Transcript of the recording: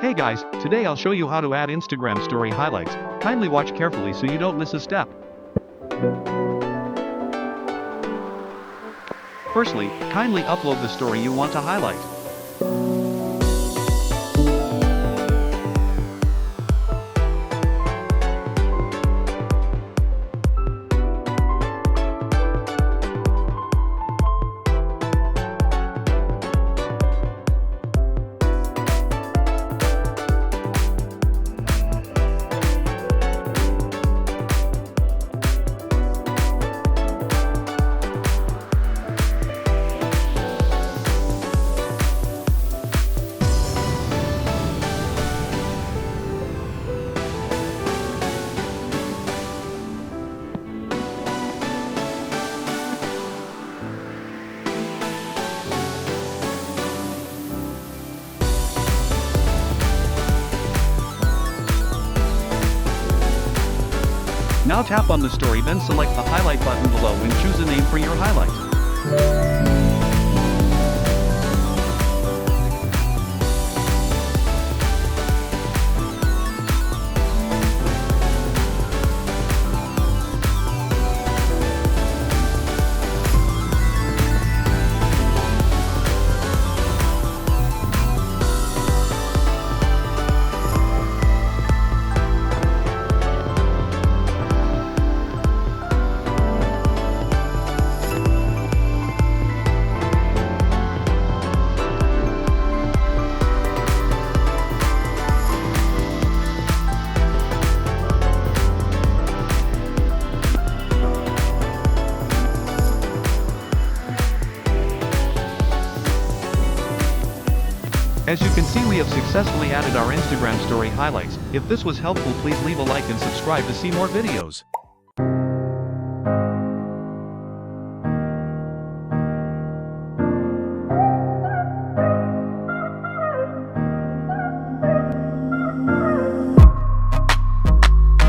Hey guys, today I'll show you how to add Instagram story highlights. Kindly watch carefully so you don't miss a step. Firstly, kindly upload the story you want to highlight. Now tap on the story, then select the highlight button below and choose a name for your highlight. As you can see, we have successfully added our Instagram story highlights. If this was helpful, please leave a like and subscribe to see more videos.